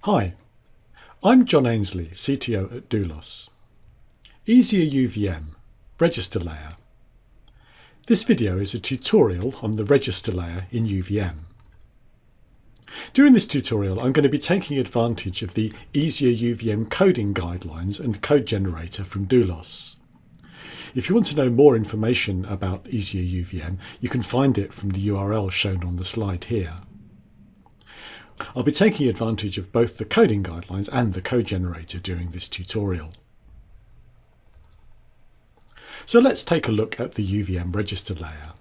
Hi, I'm John Ainsley, CTO at Doulos. Easier UVM, register layer. This video is a tutorial on the register layer in UVM. During this tutorial, I'm going to be taking advantage of the Easier UVM coding guidelines and code generator from Doulos. If you want to know more information about Easier UVM, you can find it from the URL shown on the slide here. I'll be taking advantage of both the coding guidelines and the code generator during this tutorial. So let's take a look at the UVM register layer.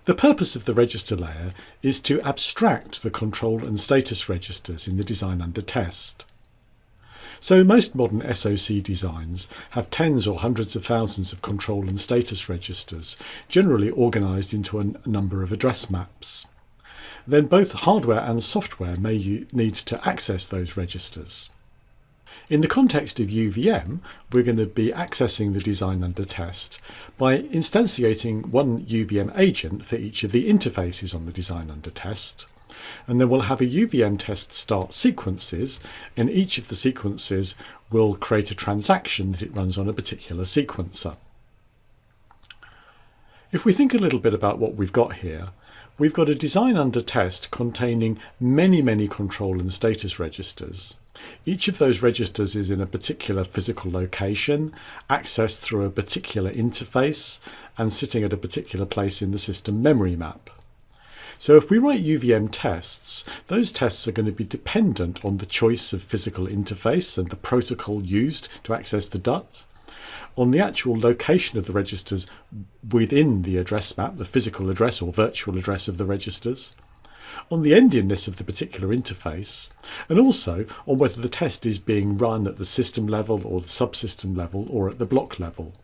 The purpose of the register layer is to abstract the control and status registers in the design under test. So most modern SoC designs have tens or hundreds of thousands of control and status registers, generally organised into a number of address maps. Then both hardware and software may need to access those registers. In the context of UVM, we're going to be accessing the design under test by instantiating one UVM agent for each of the interfaces on the design under test, and then we'll have a UVM test start sequences, and each of the sequences will create a transaction that it runs on a particular sequencer. If we think a little bit about what we've got here, we've got a design under test containing many control and status registers. Each of those registers is in a particular physical location, accessed through a particular interface, and sitting at a particular place in the system memory map. So if we write UVM tests, those tests are going to be dependent on the choice of physical interface and the protocol used to access the DUT, on the actual location of the registers within the address map, the physical address or virtual address of the registers, on the endianness of the particular interface, and also on whether the test is being run at the system level or the subsystem level or at the block level.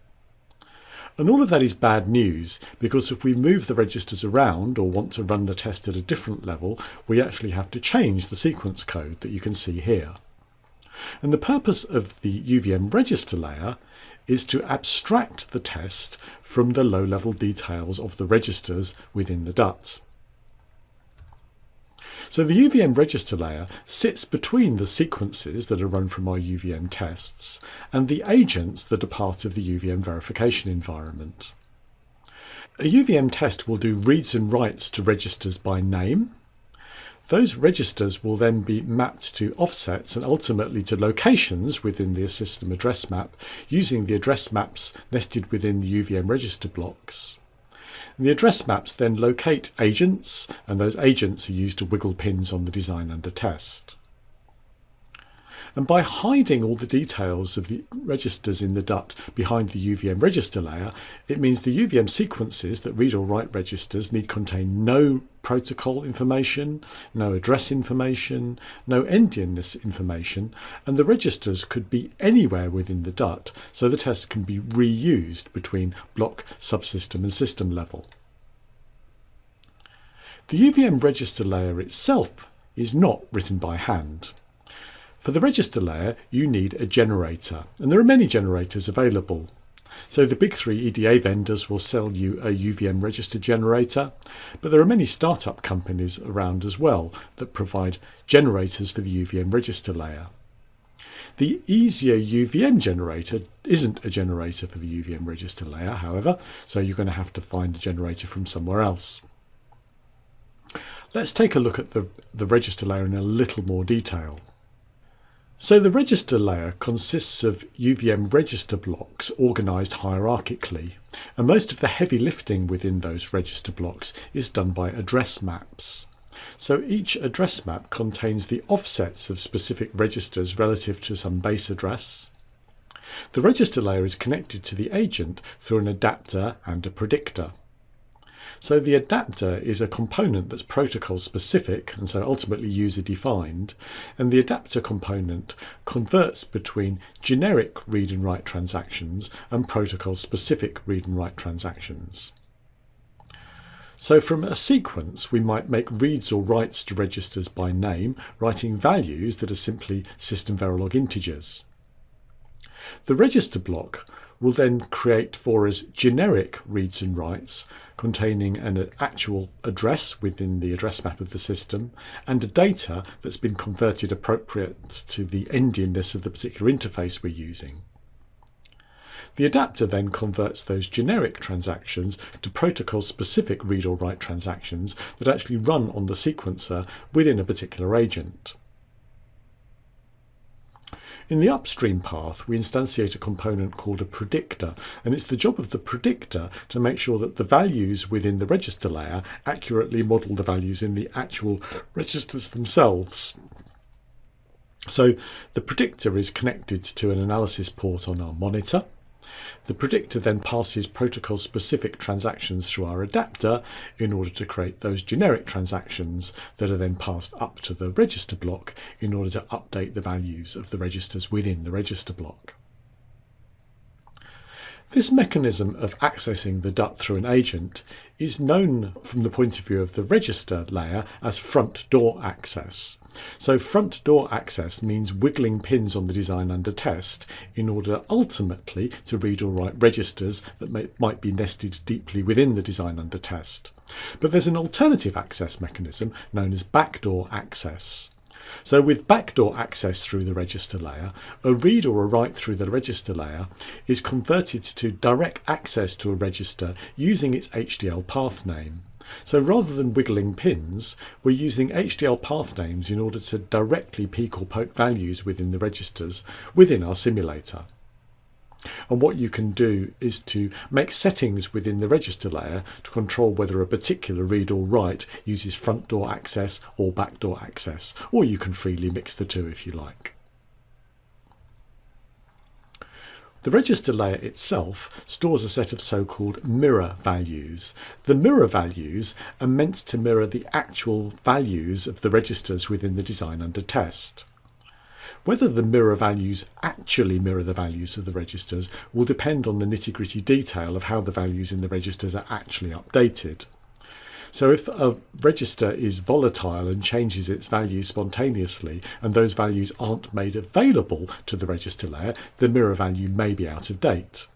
And all of that is bad news, because if we move the registers around or want to run the test at a different level, we actually have to change the sequence code that you can see here. And the purpose of the UVM register layer is to abstract the test from the low-level details of the registers within the DUT. So the UVM register layer sits between the sequences that are run from our UVM tests and the agents that are part of the UVM verification environment. A UVM test will do reads and writes to registers by name. Those registers will then be mapped to offsets and ultimately to locations within the system address map using the address maps nested within the UVM register blocks. And the address maps then locate agents, and those agents are used to wiggle pins on the design under test. And by hiding all the details of the registers in the DUT behind the UVM register layer, it means the UVM sequences that read or write registers need contain no protocol information, no address information, no endianness information, and the registers could be anywhere within the DUT, so the test can be reused between block, subsystem and system level. The UVM register layer itself is not written by hand. For the register layer, you need a generator, and there are many generators available. So the big three EDA vendors will sell you a UVM register generator, but there are many startup companies around as well that provide generators for the UVM register layer. The Easier UVM generator isn't a generator for the UVM register layer, however, so you're going to have to find a generator from somewhere else. Let's take a look at the register layer in a little more detail. So the register layer consists of UVM register blocks organised hierarchically, and most of the heavy lifting within those register blocks is done by address maps. So each address map contains the offsets of specific registers relative to some base address. The register layer is connected to the agent through an adapter and a predictor. So the adapter is a component that's protocol specific and so ultimately user defined, and the adapter component converts between generic read and write transactions and protocol specific read and write transactions. So from a sequence we might make reads or writes to registers by name, writing values that are simply system Verilog integers. The register block will then create for us generic reads and writes containing an actual address within the address map of the system and a data that's been converted appropriate to the endianness of the particular interface we're using. The adapter then converts those generic transactions to protocol-specific read or write transactions that actually run on the sequencer within a particular agent. In the upstream path, we instantiate a component called a predictor, and it's the job of the predictor to make sure that the values within the register layer accurately model the values in the actual registers themselves. So the predictor is connected to an analysis port on our monitor. The predictor then passes protocol-specific transactions through our adapter in order to create those generic transactions that are then passed up to the register block in order to update the values of the registers within the register block. This mechanism of accessing the DUT through an agent is known from the point of view of the register layer as front door access. So front door access means wiggling pins on the design under test in order ultimately to read or write registers that might be nested deeply within the design under test. But there's an alternative access mechanism known as backdoor access. So with backdoor access through the register layer, a read or a write through the register layer is converted to direct access to a register using its HDL path name. So rather than wiggling pins, we're using HDL path names in order to directly peek or poke values within the registers within our simulator. And what you can do is to make settings within the register layer to control whether a particular read or write uses front door access or backdoor access, or you can freely mix the two if you like. The register layer itself stores a set of so-called mirror values. The mirror values are meant to mirror the actual values of the registers within the design under test. Whether the mirror values actually mirror the values of the registers will depend on the nitty-gritty detail of how the values in the registers are actually updated. So if a register is volatile and changes its values spontaneously and those values aren't made available to the register layer, the mirror value may be out of date.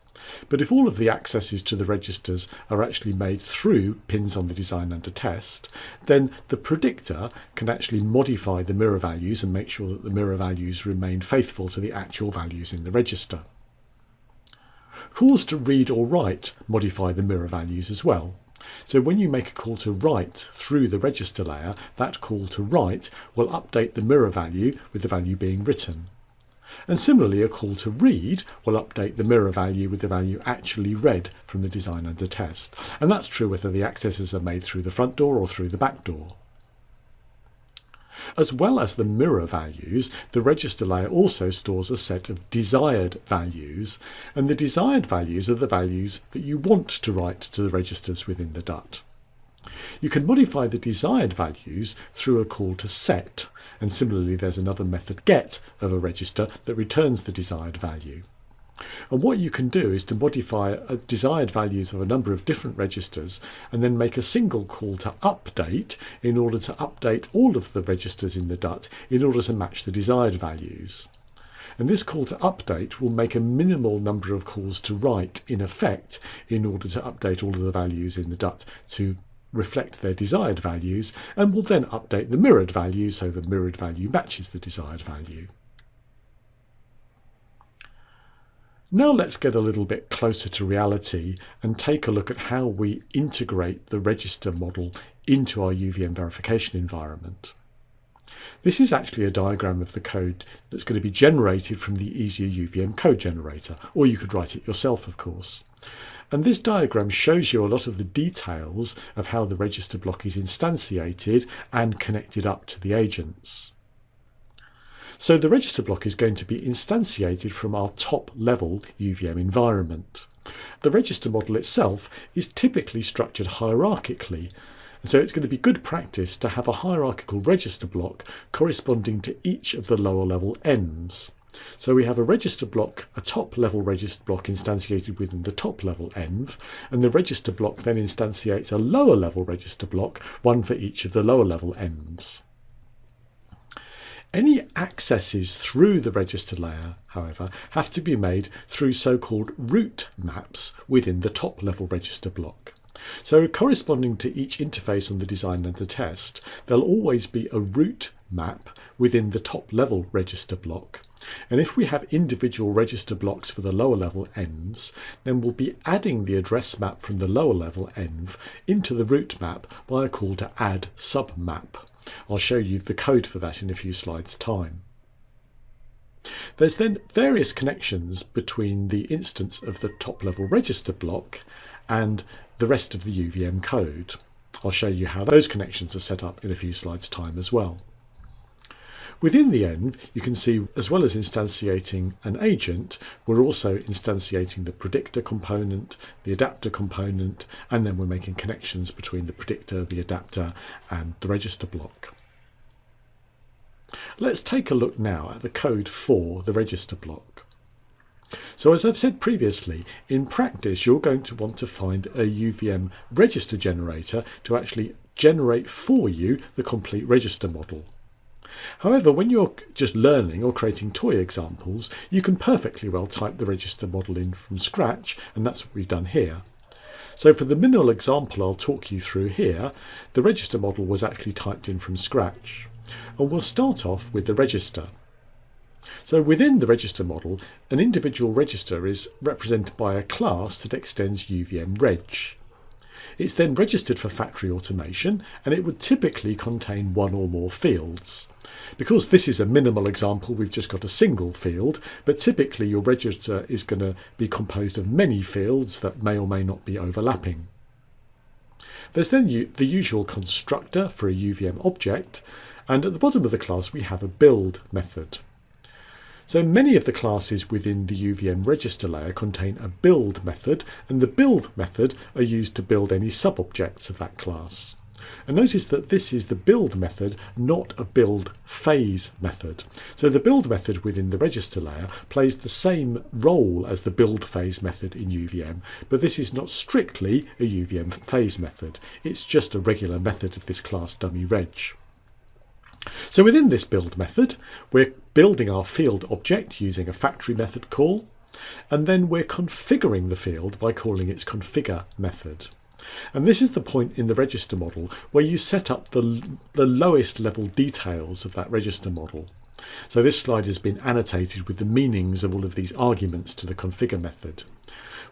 But if all of the accesses to the registers are actually made through pins on the design under test, then the predictor can actually modify the mirror values and make sure that the mirror values remain faithful to the actual values in the register. Calls to read or write modify the mirror values as well. So when you make a call to write through the register layer, that call to write will update the mirror value with the value being written. And similarly, a call to read will update the mirror value with the value actually read from the design under test. And that's true whether the accesses are made through the front door or through the back door. As well as the mirror values, the register layer also stores a set of desired values, and the desired values are the values that you want to write to the registers within the DUT. You can modify the desired values through a call to set, and similarly there's another method get of a register that returns the desired value. And what you can do is to modify desired values of a number of different registers and then make a single call to update in order to update all of the registers in the DUT in order to match the desired values. And this call to update will make a minimal number of calls to write in effect in order to update all of the values in the DUT to reflect their desired values, and will then update the mirrored value so the mirrored value matches the desired value. Now let's get a little bit closer to reality and take a look at how we integrate the register model into our UVM verification environment. This is actually a diagram of the code that's going to be generated from the easier UVM code generator, or you could write it yourself, of course. And this diagram shows you a lot of the details of how the register block is instantiated and connected up to the agents. So the register block is going to be instantiated from our top level UVM environment. The register model itself is typically structured hierarchically, and so it's going to be good practice to have a hierarchical register block corresponding to each of the lower level envs. So we have a register block, a top level register block instantiated within the top level env, and the register block then instantiates a lower level register block, one for each of the lower level envs. Any accesses through the register layer, however, have to be made through so-called route maps within the top-level register block. So corresponding to each interface on the design and the test, there'll always be a route map within the top-level register block. And if we have individual register blocks for the lower level envs, then we'll be adding the address map from the lower level env into the route map by a call to add submap. I'll show you the code for that in a few slides' time. There's then various connections between the instance of the top-level register block and the rest of the UVM code. I'll show you how those connections are set up in a few slides' time as well. Within the env, you can see, as well as instantiating an agent, we're also instantiating the predictor component, the adapter component, and then we're making connections between the predictor, the adapter, and the register block. Let's take a look now at the code for the register block. So as I've said previously, in practice you're going to want to find a UVM register generator to actually generate for you the complete register model. However, when you're just learning or creating toy examples, you can perfectly well type the register model in from scratch, and that's what we've done here. So for the minimal example I'll talk you through here, the register model was actually typed in from scratch. And we'll start off with the register. So within the register model, an individual register is represented by a class that extends UVM reg. It's then registered for factory automation, and it would typically contain one or more fields. Because this is a minimal example, we've just got a single field, but typically your register is going to be composed of many fields that may or may not be overlapping. There's then the usual constructor for a UVM object, and at the bottom of the class we have a build method. So many of the classes within the UVM register layer contain a build method, and the build method are used to build any sub-objects of that class. And notice that this is the build method, not a build phase method. So the build method within the register layer plays the same role as the build phase method in UVM, but this is not strictly a UVM phase method. It's just a regular method of this class dummy reg. So within this build method, we're building our field object using a factory method call, and then we're configuring the field by calling its configure method. And this is the point in the register model where you set up the lowest level details of that register model. So this slide has been annotated with the meanings of all of these arguments to the configure method.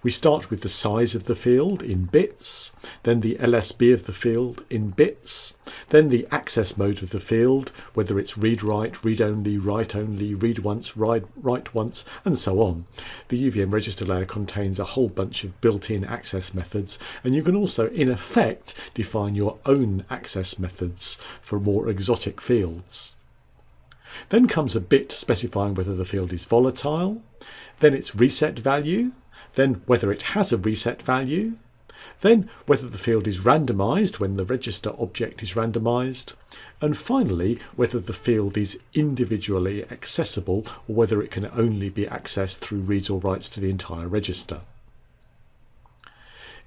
We start with the size of the field in bits, then the LSB of the field in bits, then the access mode of the field, whether it's read-write, read-only, write-only, read once, write once, and so on. The UVM register layer contains a whole bunch of built-in access methods, and you can also, in effect, define your own access methods for more exotic fields. Then comes a bit specifying whether the field is volatile, then its reset value, then whether it has a reset value, then whether the field is randomized when the register object is randomized, and finally whether the field is individually accessible or whether it can only be accessed through reads or writes to the entire register.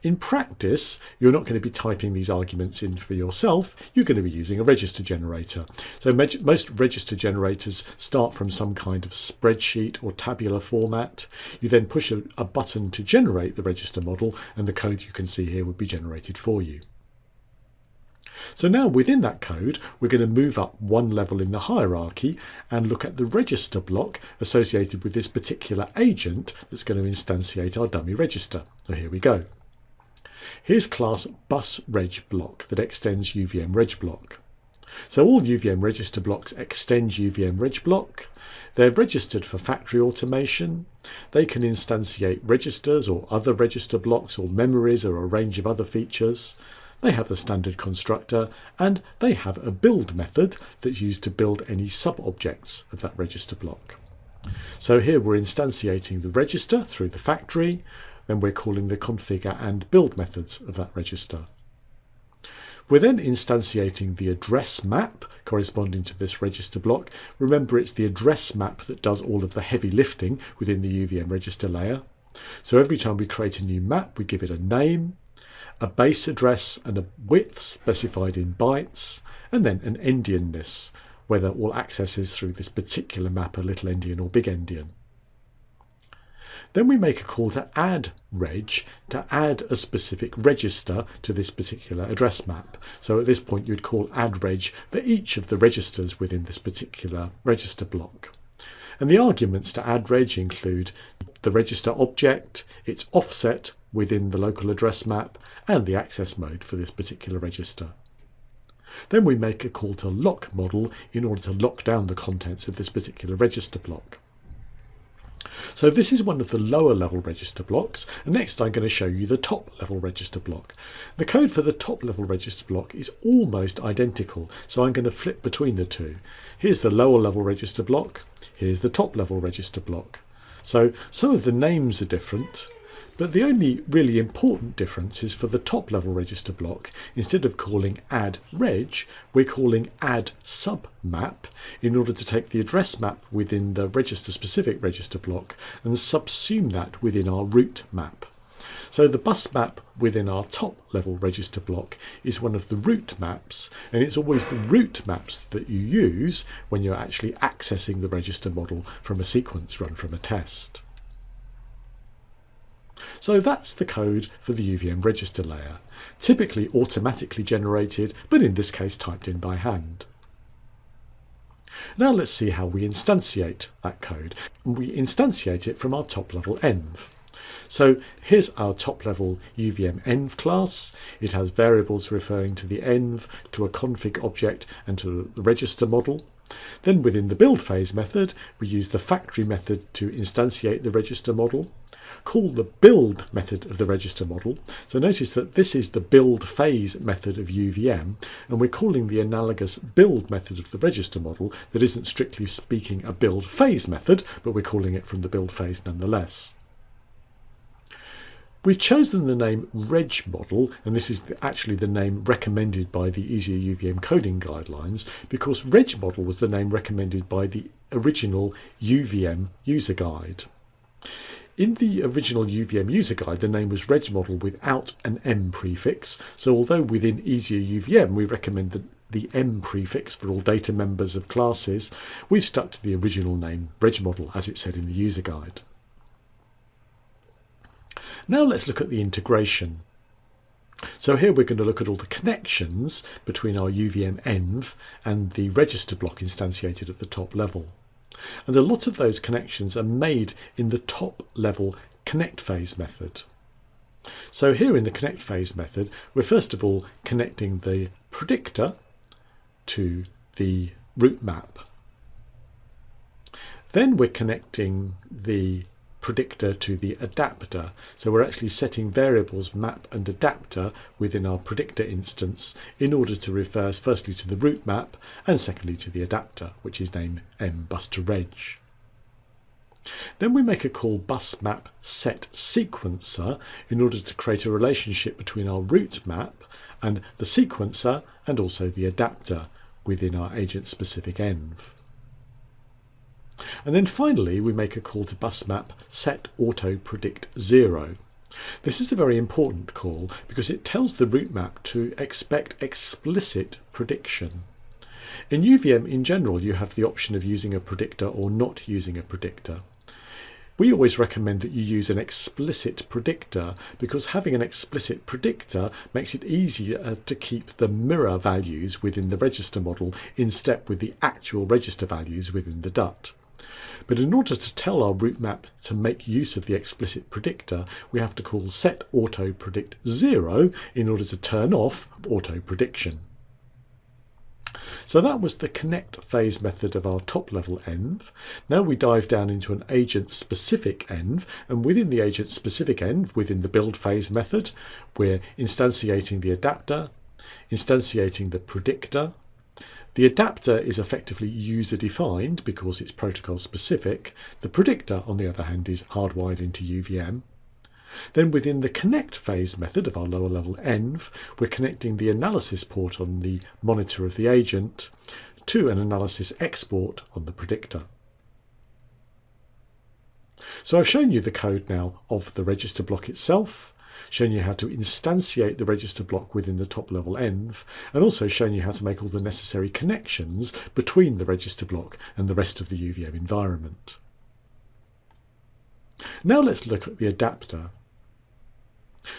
In practice, you're not going to be typing these arguments in for yourself, you're going to be using a register generator. So most register generators start from some kind of spreadsheet or tabular format. You then push a button to generate the register model, and the code you can see here would be generated for you. So now within that code, we're going to move up one level in the hierarchy and look at the register block associated with this particular agent that's going to instantiate our dummy register. So here we go. Here's class busReg block that extends UVM reg block. So all UVM register blocks extend UVM reg block. They're registered for factory automation. They can instantiate registers or other register blocks or memories or a range of other features. They have a standard constructor, and they have a build method that's used to build any sub-objects of that register block. So here we're instantiating the register through the factory. Then we're calling the configure and build methods of that register. We're then instantiating the address map corresponding to this register block. Remember, it's the address map that does all of the heavy lifting within the UVM register layer. So every time we create a new map, we give it a name, a base address and a width specified in bytes, and then an endianness, whether all access is through this particular mapper, little endian or big endian. Then we make a call to add reg to add a specific register to this particular address map. So at this point you'd call add reg for each of the registers within this particular register block. And the arguments to add reg include the register object, its offset within the local address map, and the access mode for this particular register. Then we make a call to lock model in order to lock down the contents of this particular register block. So this is one of the lower level register blocks, and next I'm going to show you the top level register block. The code for the top level register block is almost identical, so I'm going to flip between the two. Here's the lower level register block, here's the top level register block. So some of the names are different, but the only really important difference is for the top level register block, instead of calling add reg, we're calling add submap in order to take the address map within the register specific register block and subsume that within our root map. So the bus map within our top level register block is one of the root maps, and it's always the root maps that you use when you're actually accessing the register model from a sequence run from a test. So that's the code for the UVM register layer, typically automatically generated, but in this case typed in by hand. Now let's see how we instantiate that code. We instantiate it from our top level env. So here's our top level UVM env class. It has variables referring to the env, to a config object and to the register model. Then within the build phase method, we use the factory method to instantiate the register model. Call the build method of the register model. So notice that this is the build phase method of UVM, and we're calling the analogous build method of the register model that isn't strictly speaking a build phase method, but we're calling it from the build phase nonetheless. We've chosen the name reg model, and this is actually the name recommended by the Easier UVM coding guidelines, because reg model was the name recommended by the original UVM user guide. In the original UVM user guide, the name was reg model without an M prefix, so although within Easier UVM we recommend the M prefix for all data members of classes, we've stuck to the original name reg model as it said in the user guide. Now let's look at the integration. So here we're going to look at all the connections between our UVM env and the register block instantiated at the top level. And a lot of those connections are made in the top level connect phase method. So here in the connect phase method, we're first of all connecting the predictor to the root map. Then we're connecting the predictor to the adapter. So we're actually setting variables map and adapter within our predictor instance in order to refer firstly to the root map and secondly to the adapter, which is named mbus2reg. Then we make a call bus map set sequencer in order to create a relationship between our root map and the sequencer and also the adapter within our agent specific env. And then finally we make a call to bus map set auto predict 0. This is a very important call because it tells the root map to expect explicit prediction. In UVM in general you have the option of using a predictor or not using a predictor. We always recommend that you use an explicit predictor because having an explicit predictor makes it easier to keep the mirror values within the register model in step with the actual register values within the DUT. But in order to tell our root map to make use of the explicit predictor, we have to call set auto predict 0 in order to turn off auto prediction. So that was the connect phase method of our top level env. Now we dive down into an agent specific env, and within the agent specific env, within the build phase method, we're instantiating the adapter, instantiating the predictor. The adapter is effectively user defined because it's protocol specific. The predictor, on the other hand, is hardwired into UVM. Then within the connect phase method of our lower level env, we're connecting the analysis port on the monitor of the agent to an analysis export on the predictor. So I've shown you the code now of the register block itself. shown you how to instantiate the register block within the top-level env, and also shown you how to make all the necessary connections between the register block and the rest of the UVM environment. Now let's look at the adapter.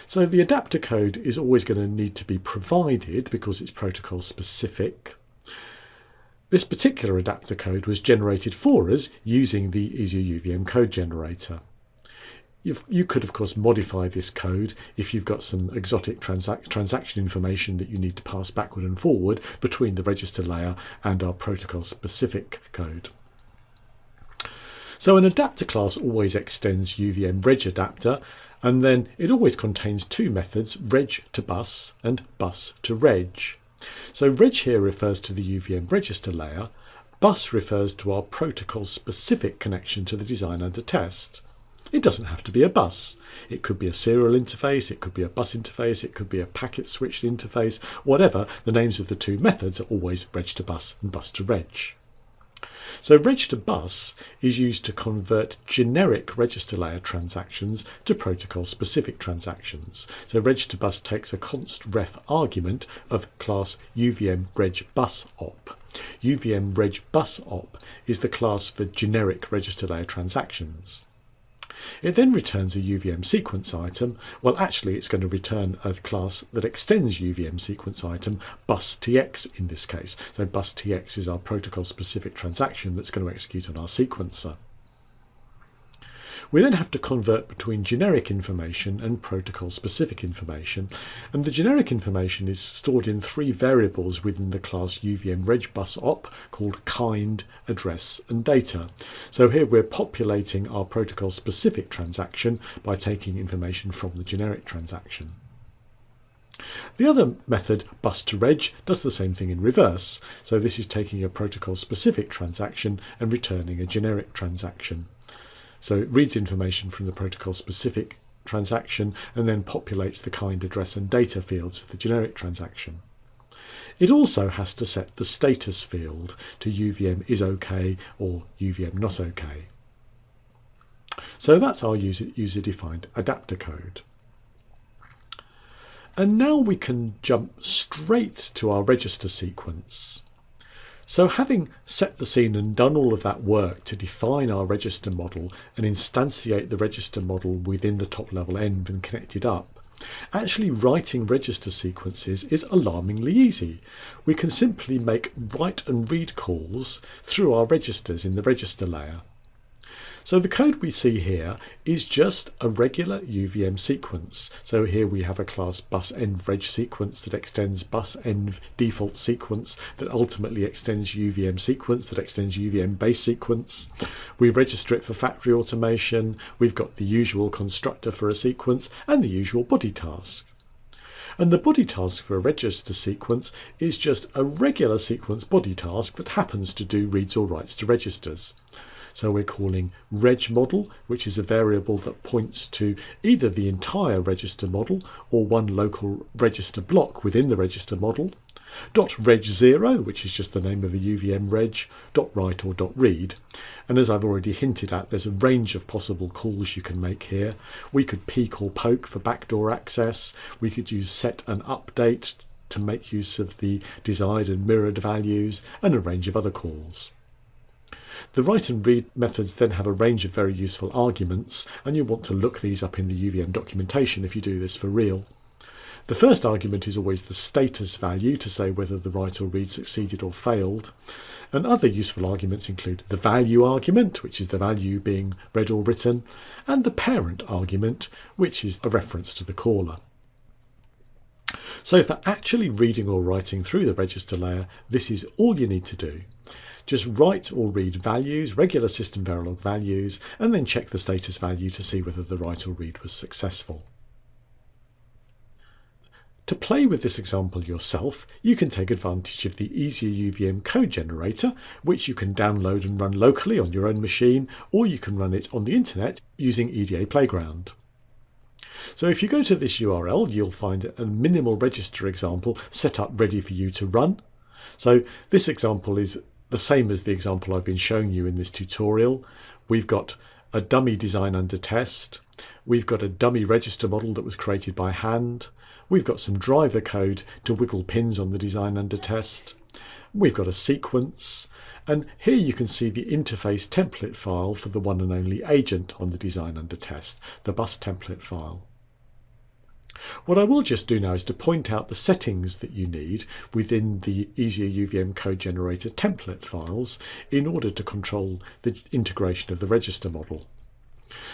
So the adapter code is always going to need to be provided because it's protocol specific. This particular adapter code was generated for us using the Easier UVM code generator. You could, of course, modify this code if you've got some exotic transaction information that you need to pass backward and forward between the register layer and our protocol-specific code. So an adapter class always extends UVM reg adapter, and then it always contains two methods, reg to bus and bus to reg. So reg here refers to the UVM register layer, bus refers to our protocol-specific connection to the design under test. It doesn't have to be a bus. It could be a serial interface, it could be a bus interface, it could be a packet switched interface, whatever. The names of the two methods are always reg to bus and bus to reg. So reg to bus is used to convert generic register layer transactions to protocol specific transactions. So reg to bus takes a const ref argument of class UVM reg bus op. UVM reg bus op is the class for generic register layer transactions. It then returns a UVM sequence item. Well, actually, it's going to return a class that extends UVM sequence item, bus.tx in this case. So bus.tx is our protocol-specific transaction that's going to execute on our sequencer. We then have to convert between generic information and protocol-specific information, and the generic information is stored in three variables within the class UVM reg bus op called kind, address and data. So here we're populating our protocol-specific transaction by taking information from the generic transaction. The other method, bus to reg, does the same thing in reverse. So this is taking a protocol-specific transaction and returning a generic transaction. So it reads information from the protocol-specific transaction and then populates the kind, address and data fields of the generic transaction. It also has to set the status field to UVM is OK or UVM not OK. So that's our user-defined adapter code. And now we can jump straight to our register sequence. So having set the scene and done all of that work to define our register model and instantiate the register model within the top-level env and connect it up, actually writing register sequences is alarmingly easy. We can simply make write and read calls through our registers in the register layer. So the code we see here is just a regular UVM sequence. So here we have a class bus.env reg sequence that extends bus.env default sequence that ultimately extends UVM sequence that extends UVM base sequence. We register it for factory automation. We've got the usual constructor for a sequence and the usual body task. And the body task for a register sequence is just a regular sequence body task that happens to do reads or writes to registers. So we're calling reg model, which is a variable that points to either the entire register model or one local register block within the register model. .reg0, which is just the name of a UVM reg, .write or .read. And as I've already hinted at, there's a range of possible calls you can make here. We could peek or poke for backdoor access. We could use set and update to make use of the desired and mirrored values, and a range of other calls. The write and read methods then have a range of very useful arguments, and you'll want to look these up in the UVM documentation if you do this for real. The first argument is always the status value to say whether the write or read succeeded or failed. And other useful arguments include the value argument, which is the value being read or written, and the parent argument, which is a reference to the caller. So for actually reading or writing through the register layer, this is all you need to do. Just write or read values, regular system Verilog values, and then check the status value to see whether the write or read was successful. To play with this example yourself, you can take advantage of the Easier UVM code generator, which you can download and run locally on your own machine, or you can run it on the internet using EDA Playground. So if you go to this URL, you'll find a minimal register example set up ready for you to run. So this example is the same as the example I've been showing you in this tutorial. We've got a dummy design under test. We've got a dummy register model that was created by hand. We've got some driver code to wiggle pins on the design under test. We've got a sequence, and here you can see the interface template file for the one and only agent on the design under test, the bus template file. What I will just do now is to point out the settings that you need within the Easier UVM code generator template files in order to control the integration of the register model.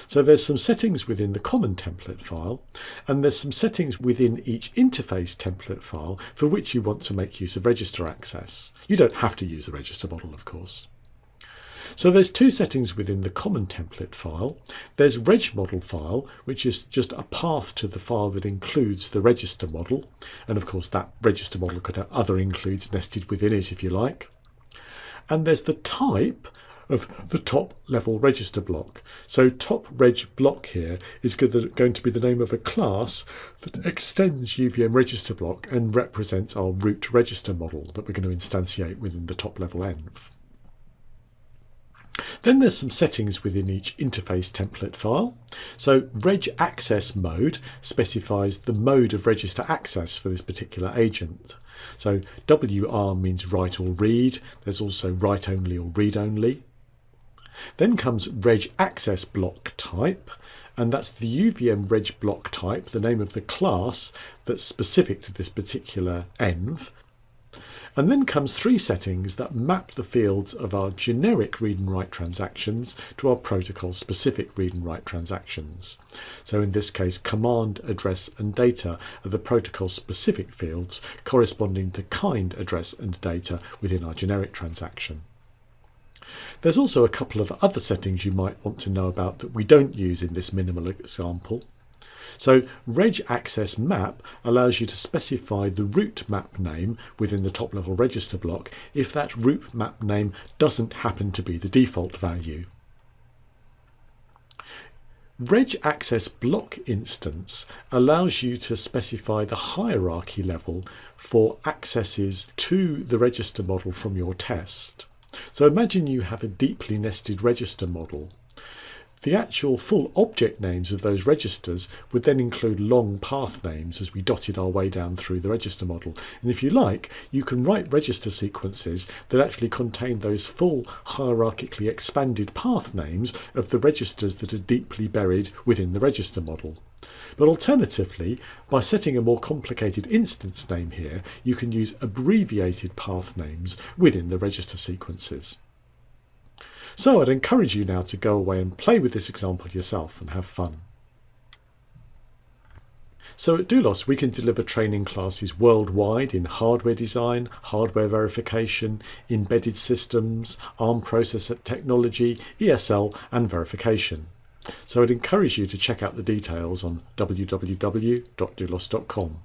So there's some settings within the common template file, and there's some settings within each interface template file for which you want to make use of register access. You don't have to use the register model, of course. So there's two settings within the common template file. There's reg model file, which is just a path to the file that includes the register model. And of course that register model could have other includes nested within it if you like. And there's the type of the top level register block. So top reg block here is going to be the name of a class that extends UVM register block and represents our root register model that we're going to instantiate within the top level env. Then there's some settings within each interface template file. So reg access mode specifies the mode of register access for this particular agent. So WR means write or read. There's also write only or read only. Then comes reg access block type, and that's the UVM reg block type, the name of the class that's specific to this particular env. And then comes three settings that map the fields of our generic read and write transactions to our protocol specific read and write transactions. So in this case, command, address and data are the protocol specific fields corresponding to kind, address and data within our generic transaction. There's also a couple of other settings you might want to know about that we don't use in this minimal example. So reg access map allows you to specify the root map name within the top level register block if that root map name doesn't happen to be the default value. Reg access block instance allows you to specify the hierarchy level for accesses to the register model from your test. So imagine you have a deeply nested register model. The actual full object names of those registers would then include long path names as we dotted our way down through the register model. And if you like, you can write register sequences that actually contain those full hierarchically expanded path names of the registers that are deeply buried within the register model. But alternatively, by setting a more complicated instance name here, you can use abbreviated path names within the register sequences. So I'd encourage you now to go away and play with this example yourself and have fun. So at Doulos we can deliver training classes worldwide in hardware design, hardware verification, embedded systems, ARM processor technology, ESL and verification. So I'd encourage you to check out the details on www.doulos.com.